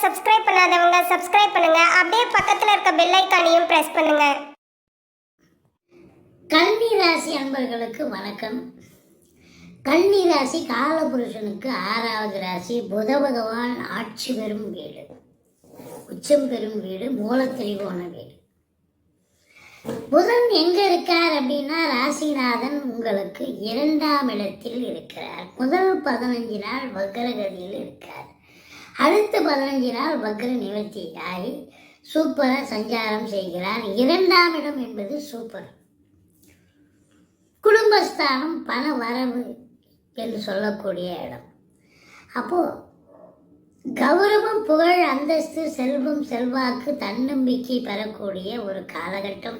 Subscribe பண்ணாதவங்க subscribe பண்ணுங்க. அப்படியே பக்கத்துல இருக்க பெல் ஐகானையும் பிரஸ் பண்ணுங்க. கன்னி ராசி அன்பர்களுக்கு வணக்கம். கன்னி ராசி காலபுருஷனுக்கு 6வது ராசி. புத பகவான் ஆட்சி பெறும் வீடு, உச்சம் பெறும் வீடு, மூலத்திரிகோண வீடு. புதன் எங்க இருக்கார் அப்படின்னா ராசிநாதன் உங்களுக்கு 2ஆம் இடத்தில் இருக்கிறார். முதல் 15 நாள் வக்ரகதியில் இருக்கார். அடுத்த 15 நாள் வக்ர நிவர்த்தி ஆகி சூப்பராக சஞ்சாரம் செய்கிறார். 2ஆம் இடம் என்பது சூப்பர். குடும்பஸ்தானம், பண வரவு என்று சொல்லக்கூடிய இடம். அப்போ கௌரவம், புகழ், அந்தஸ்து, செல்வம், செல்வாக்கு, தன்னம்பிக்கை பெறக்கூடிய ஒரு காலகட்டம்.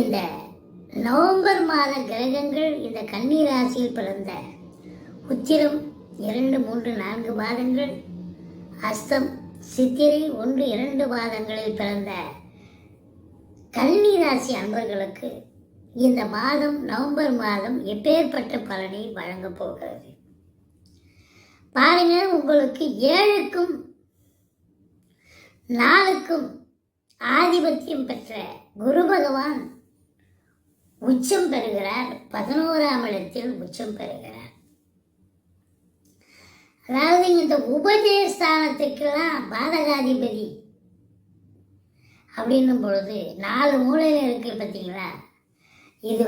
இந்த நவம்பர் மாத கிரகங்கள் இந்த கன்னி ராசியில் பிறந்த உத்திரம் 2, 3, 4 பாதங்கள், அஸ்தம், சித்திரை 1, 2 பாதங்களில் பிறந்த கன்னி ராசி அன்பர்களுக்கு இந்த மாதம், நவம்பர் மாதம் எப்பேற்பட்ட பலனை வழங்கப் போகிறது பாருங்க. உங்களுக்கு 7க்கும் 4க்கும் ஆதிபத்தியம் பெற்ற குரு பகவான் உச்சம் பெறுகிறார். 11ஆம் இடத்தில் உச்சம் பெறுகிறார். அதாவது இந்த உபஜயஸ்தானத்துக்கெல்லாம் பாதகாதிபதி அப்படின்னும் பொழுது 4 மூலையில் இருக்கு பார்த்தீங்களா. இது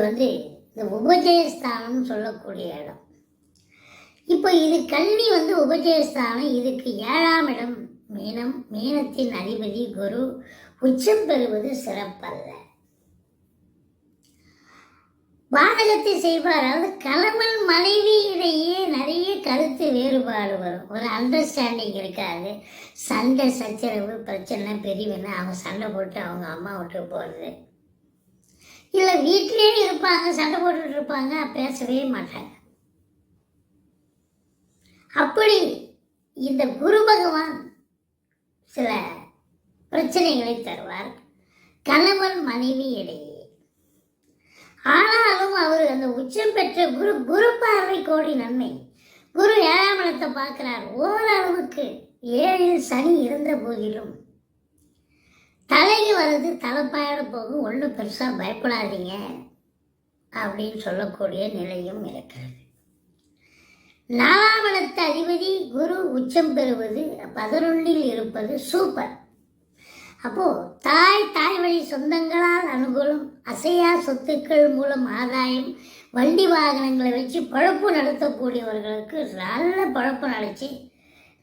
இந்த உபஜயஸ்தானம் சொல்லக்கூடிய இடம். இப்போ இது கன்னி உபஜயஸ்தானம். இதுக்கு 7ஆம் இடம் மீனம். மீனத்தின் அதிபதி குரு. உச்சம் பெறுவது சிறப்பல்ல. பாதகத்தை செய்வார். அதாவது கணவன் மனைவி இடையே நிறைய கருத்து வேறுபாடு வரும். ஒரு அண்டர்ஸ்டாண்டிங் இருக்காது. சண்டை, சச்சரவு, பிரச்சனை, பெரியவன அவங்க சண்டை போட்டு அவங்க அம்மா விட்டு போகிறது. இல்லை வீட்டிலே இருப்பாங்க, சண்டை போட்டுட்டு இருப்பாங்க, பேசவே மாட்டாங்க. அப்படி இந்த குரு பகவான் சில பிரச்சனைகளை தருவார் கணவன் மனைவி இடையே. ஆனாலும் அவர் அந்த உச்சம் பெற்ற குரு பார்வை கோடி நன்மை. குரு 7ஆம் இடத்தை பார்க்கிறார். ஓரளவுக்கு 7ல் சனி இருந்த போதிலும் தலைக்கு வர்றது தலைப்பாயிட போகும், ஒன்றும் பெருசாக பயப்படாதீங்க அப்படின்னு சொல்லக்கூடிய நிலையும் இருக்கிறது. 4ஆம் இடத்து அதிபதி குரு உச்சம் பெறுவது 11ல் இருப்பது சூப்பர். அப்போ தாய் வழி சொந்தங்களால் அனுகூலம், அசையா சொத்துக்கள் மூலம் ஆதாயம், வண்டி வாகனங்களை வச்சு பழப்பு நடத்தக்கூடியவர்களுக்கு நல்ல பழப்பு நடத்தி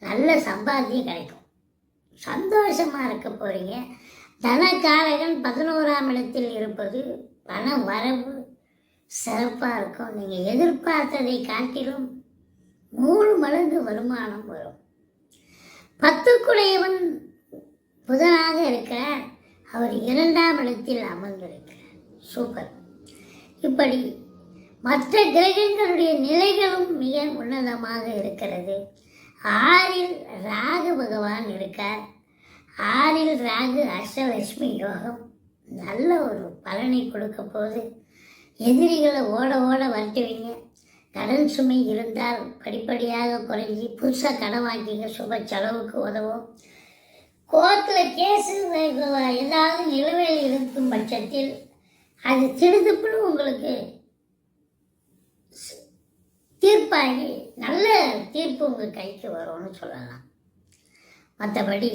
நல்ல சம்பாத்தியம் கிடைக்கும். சந்தோஷமாக இருக்க போகிறீங்க. தனக்காரகன் 11ஆம் இடத்தில் இருப்பது பண வரவு சிறப்பாக இருக்கும். நீங்கள் எதிர்பார்த்ததை காட்டிலும் 3 மடங்கு வருமானம் வரும். 10க்குடையவன் புதனாக இருக்கிறார். அவர் 2ஆம் இடத்தில் அமர்ந்திருக்கிறார். சூப்பர். இப்படி மற்ற கிரகங்களுடைய நிலைகளும் மிக உன்னதமாக இருக்கிறது. 6ல் ராகு பகவான் இருக்கார். 6ல் ராகு அஷ்டலட்சுமி யோகம் நல்ல ஒரு பலனை கொடுக்க போது. எதிரிகளை ஓட ஓட வரட்டுவீங்க. கடன் சுமை இருந்தால் படிப்படியாக குறைஞ்சி புதுசாக கடன் வாங்கிங்க. சுப செலவுக்கு உதவும். கோர்ட்டில் கேஸு ஏதாவது நிலுவையில் இருக்கும் பட்சத்தில் அது திடுதுப்புன்னு உங்களுக்கு தீர்ப்பாகி நல்ல தீர்ப்பு உங்கள் கைக்கு வரும்னு சொல்லலாம். மற்றபடி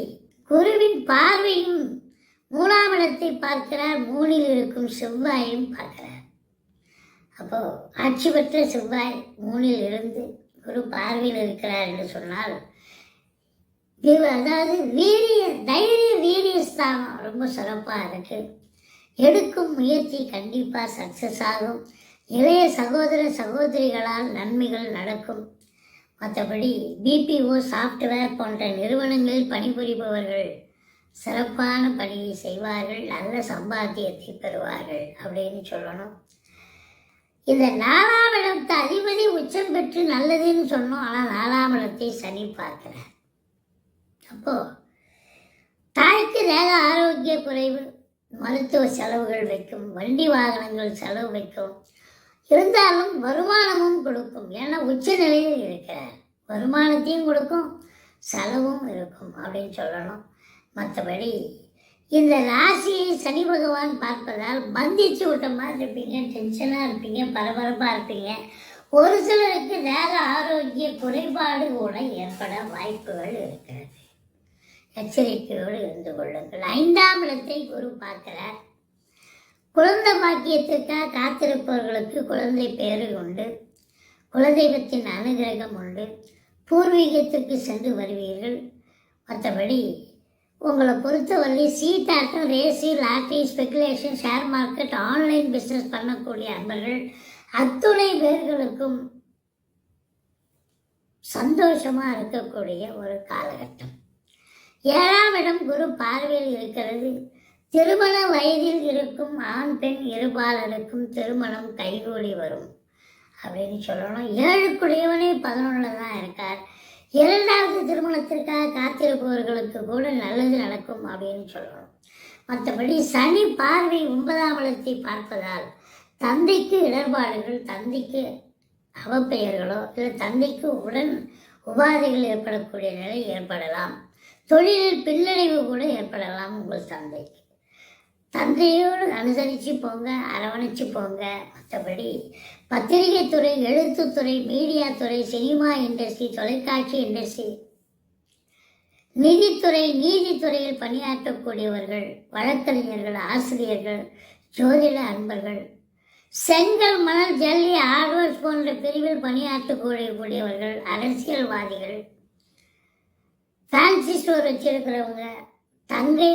குருவின் பார்வையும் 3ஆம் இடத்தை பார்க்கிறார். 3ல் இருக்கும் செவ்வாயும் பார்க்கிறார். அப்போது ஆட்சி பெற்ற செவ்வாய் 3ல் இருந்து குரு பார்வையில் இருக்கிறார் என்று சொன்னால் அதாவது தைரிய வீரியஸ்தானம் ரொம்ப சிறப்பாக இருக்கு. எடுக்கும் முயற்சி கண்டிப்பாக சக்ஸஸ் ஆகும். இளைய சகோதர சகோதரிகளால் நன்மைகள் நடக்கும். மற்றபடி பிபிஓ, சாஃப்ட்வேர் போன்ற நிறுவனங்களில் பணிபுரிபவர்கள் சிறப்பான பணியை செய்வார்கள். நல்ல சம்பாத்தியத்தை பெறுவார்கள் அப்படின்னு சொல்லணும். இந்த 4ஆம் இடத்து அதிபதி உச்சம் பெற்று நல்லதுன்னு சொன்னோம். ஆனால் 4ஆம் இடத்தை சனி பார்க்கிறார். அப்போது தாய்க்கு தேக ஆரோக்கிய குறைவு, மருத்துவ செலவுகள் வைக்கும், வண்டி வாகனங்கள் செலவு வைக்கும். இருந்தாலும் வருமானமும் கொடுக்கும். ஏன்னா உச்ச நிலையில் இருக்கிறார். வருமானத்தையும் கொடுக்கும், செலவும் இருக்கும் அப்படின்னு சொல்லணும். மற்றபடி இந்த ராசியை சனி பகவான் பார்ப்பதால் பந்திச்சு விட்ட மாதிரி இருப்பீங்க, டென்ஷனாக இருப்பீங்க, பரபரப்பாக இருப்பீங்க. ஒரு சிலருக்கு தேக ஆரோக்கிய குறைபாடு கூட ஏற்பட வாய்ப்புகள் இருக்கிறது. எச்சரிக்கையோடு இருந்து கொள்ளுங்கள். 5ஆம் இடத்தை குரு பார்க்கிறார். குழந்தை பாக்கியத்திற்காக காத்திருப்பவர்களுக்கு குழந்தை பேரு உண்டு. குலதெய்வத்தின் அனுகிரகம் உண்டு. பூர்வீகத்திற்கு சென்று வருவீர்கள். மற்றபடி உங்களை பொறுத்தவரை சீட்டாட்டம், ரேசி, lottery, speculation, share market, online business பண்ணக்கூடிய அன்பர்கள் அத்துணை பேர்களுக்கும் சந்தோஷமாக இருக்கக்கூடிய ஒரு காலகட்டம். 7ஆம் இடம் குரு பார்வையில் இருக்கிறது. திருமண வயதில் இருக்கும் ஆண் பெண் இருபாலருக்கும் திருமணம் கைகூடி வரும் அப்படின்னு சொல்லணும். 7க்குடையவனே 11 தான் இருக்கார். 2வது திருமணத்திற்காக காத்திருப்பவர்களுக்கு கூட நல்லது நடக்கும் அப்படின்னு சொல்லணும். மற்றபடி சனி பார்வை 9ஆம் இடத்தை பார்ப்பதால் தந்தைக்கு இடர்பாடுகள், தந்தைக்கு அவப்பெயர்களோ இல்லை தந்தைக்கு உடன் உபாதைகள் ஏற்படக்கூடிய நிலை ஏற்படலாம். தொழிலில் பின்னடைவு கூட ஏற்படலாம். உங்கள் தந்தையோடு அனுசரித்து போங்க, அரவணைச்சு போங்க. மற்றபடி பத்திரிகை துறை, எழுத்துத்துறை, மீடியா துறை, சினிமா இண்டஸ்ட்ரி, தொலைக்காட்சி இண்டஸ்ட்ரி, நிதித்துறை, நீதித்துறையில் பணியாற்றக்கூடியவர்கள், வழக்கறிஞர்கள், ஆசிரியர்கள், ஜோதிட அன்பர்கள், செங்கல், மணல், ஜல்லி, ஆர்வர்ஸ் போன்ற பிரிவில் பணியாற்றக்கூடியவர்கள், அரசியல்வாதிகள், ஃபேன்சி ஸ்டோர் வச்சிருக்கிறவங்க, அதாவது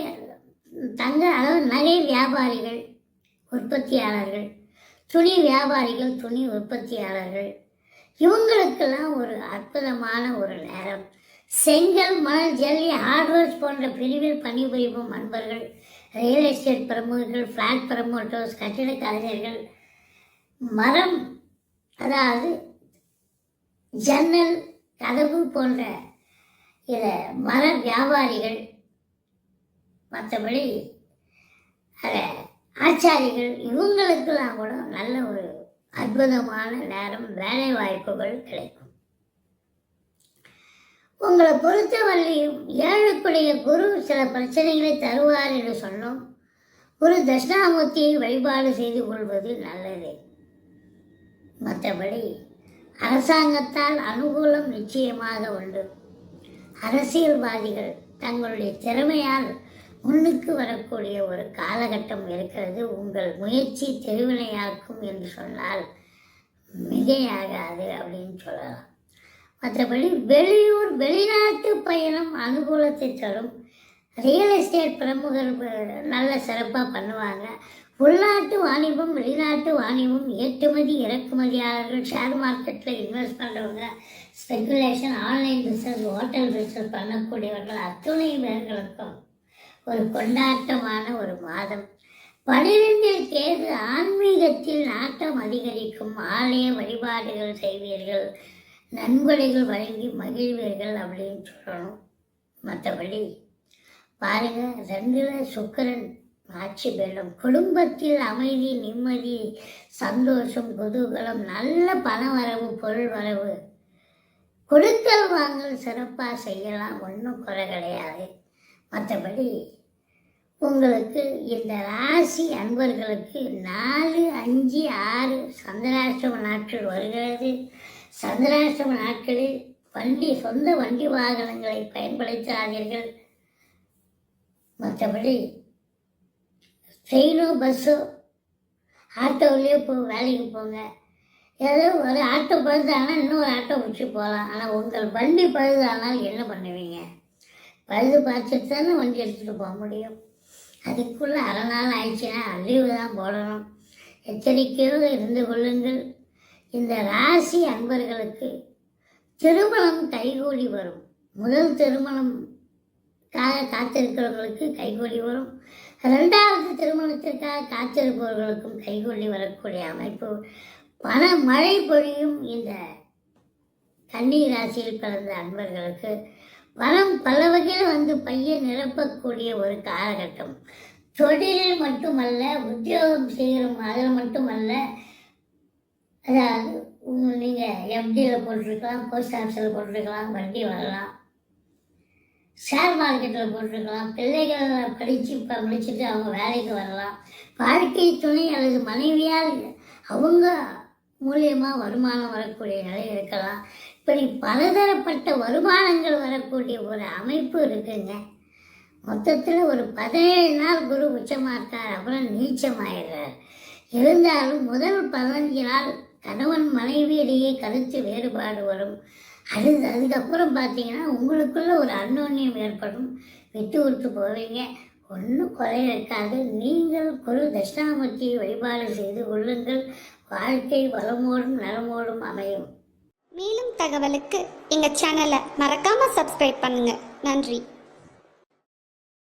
நகை வியாபாரிகள், உற்பத்தியாளர்கள், துணி வியாபாரிகள், துணி உற்பத்தியாளர்கள், இவங்களுக்கெல்லாம் ஒரு அற்புதமான ஒரு நேரம். செங்கல், மணல், ஜல்லி, ஹார்ட்வேர்ஸ் போன்ற பிரிவில் பணிபுரியும் அன்பர்கள், ரியல் எஸ்டேட் பிரமுகர்கள், ஃப்ளாட் ப்ரமோட்டர்ஸ், கட்டிட கலைஞர்கள், மரம், அதாவது ஜன்னல், கதவு போன்ற மர வியாபாரிகள், மற்றபடி ஆச்சாரிகள், இவங்களுக்கெல்லாம் கூட நல்ல ஒரு அற்புதமான நேரம், வேலை வாய்ப்புகள் கிடைக்கும். உங்களை பொறுத்தவரையும் 7க்குடைய குரு சில பிரச்சனைகளை தருவார் என்று சொன்னோம். ஒரு தட்சிணாமூர்த்தியை வழிபாடு செய்து கொள்வது நல்லது. மற்றபடி அரசாங்கத்தால் அனுகூலம் நிச்சயமாக உண்டு. அரசியல்வாதிகள் தங்களுடைய திறமையால் முன்னுக்கு வரக்கூடிய ஒரு காலகட்டம் இருக்கிறது. உங்கள் முயற்சி திருவினையாக்கும் என்று சொன்னால் மிகையாகாது அப்படின்னு சொல்லலாம். மற்றபடி வெளியூர், வெளிநாட்டு பயணம் அனுகூலத்தை தரும். ரியல் எஸ்டேட் பிரமுகர் நல்ல சிறப்பாக பண்ணுவாங்க. உள்நாட்டு வாணிபம், வெளிநாட்டு வாணிபம், ஏற்றுமதி இறக்குமதியாளர்கள், ஷேர் மார்க்கெட்டில் இன்வெஸ்ட் பண்ணுறவங்க, speculation, online business, hotel business பண்ணக்கூடியவர்கள் அத்துணை பேர்களுக்கும் ஒரு கொண்டாட்டமான ஒரு மாதம். 12இல் கேது, ஆன்மீகத்தில் நாட்டம் அதிகரிக்கும். ஆலய வழிபாடுகள் செய்வீர்கள், நன்கொடைகள் வழங்கி மகிழ்வீர்கள் அப்படின்னு சொல்லணும். மற்றபடி பாருங்கள், 2ல் சுக்கிரன் ஆட்சி பெறும். குடும்பத்தில் அமைதி, நிம்மதி, சந்தோஷம், குதூகலம், நல்ல பண வரவு, பொருள் வரவு, கொடுக்கல் வாங்கல் சிறப்பாக செய்யலாம், ஒன்றும் குறை கிடையாது. மற்றபடி உங்களுக்கு இந்த ராசி அன்பர்களுக்கு 4, 5, 6 சந்திராஷ்டம நாட்கள் வருகிறது. சந்திராஷ்டம நாட்களில் சொந்த வண்டி வாகனங்களை பயன்படுத்தாதீர்கள். மற்றபடி ட்ரெயினோ, பஸ்ஸோ, ஆட்டோவிலேயோ வேலைக்கு போங்க. ஏதோ ஒரு ஆட்டோ பழுதானால் இன்னொரு ஆட்டோ பிடிச்சி போகலாம். ஆனால் உங்கள் வண்டி பழுதானால் என்ன பண்ணுவீங்க? பழுது பார்த்துட்டு தானே வண்டி எடுத்துகிட்டு போக முடியும். அதுக்குள்ளே அரை நாள் ஆயிடுச்சுன்னா லீவு தான் போடணும். எச்சரிக்கையோடு இருந்து கொள்ளுங்கள். இந்த ராசி அன்பர்களுக்கு திருமணம் கைகூடி வரும். முதல் திருமணம்காக காத்திருக்கிறவர்களுக்கு கைகூடி வரும். 2வது திருமணத்திற்காக காத்திருப்பவர்களுக்கும் கைகூடி வரக்கூடிய அமைப்பு. பண மழை பொழியும். இந்த கன்னி ராசியில் பிறந்த அன்பர்களுக்கு பணம் பல வகையில் பையை நிரப்பக்கூடிய ஒரு காலகட்டம். தொழிலில் மட்டுமல்ல, உத்தியோகம் செய்கிறோம் அதில் மட்டுமல்ல, அதாவது நீங்கள் எஃப்டியில் போட்டிருக்கலாம், போஸ்ட் ஆஃபீஸில் போட்டிருக்கலாம், வண்டி வரலாம். ஷேர் மார்க்கெட்டில் போட்டிருக்கலாம், பிள்ளைகள் படித்து இப்போ முடிச்சுட்டு அவங்க வேலைக்கு வரலாம், வாழ்க்கை துணை அல்லது மனைவியால் அவங்க மூலியமாக வருமானம் வரக்கூடிய நிலை இருக்கலாம். இப்படி பலதரப்பட்ட வருமானங்கள் வரக்கூடிய ஒரு அமைப்பு இருக்குங்க. மொத்தத்தில் ஒரு 17 நாள் குரு உச்சமாக இருக்கார், அப்புறம் நீச்சமாயிடுறார். இருந்தாலும் முதல் 15 நாள் கணவன் மனைவியிடையே கருத்து வேறுபாடு வரும். அதுக்கப்புறம் பார்த்தீங்கன்னா உங்களுக்குள்ள ஒரு அந்யோன்யம் ஏற்படும், விட்டு விட்டு போவீங்க, ஒன்றும் குறை இருக்காது. நீங்கள் குரு தட்சிணாமூர்த்தியை வழிபாடு செய்து கொள்ளுங்கள், வாழ்க்கை வளமோடும் நலமோடும் அமையும். மேலும் தகவலுக்கு எங்கள் சேனலை மறக்காமல் சப்ஸ்கிரைப் பண்ணுங்கள். நன்றி.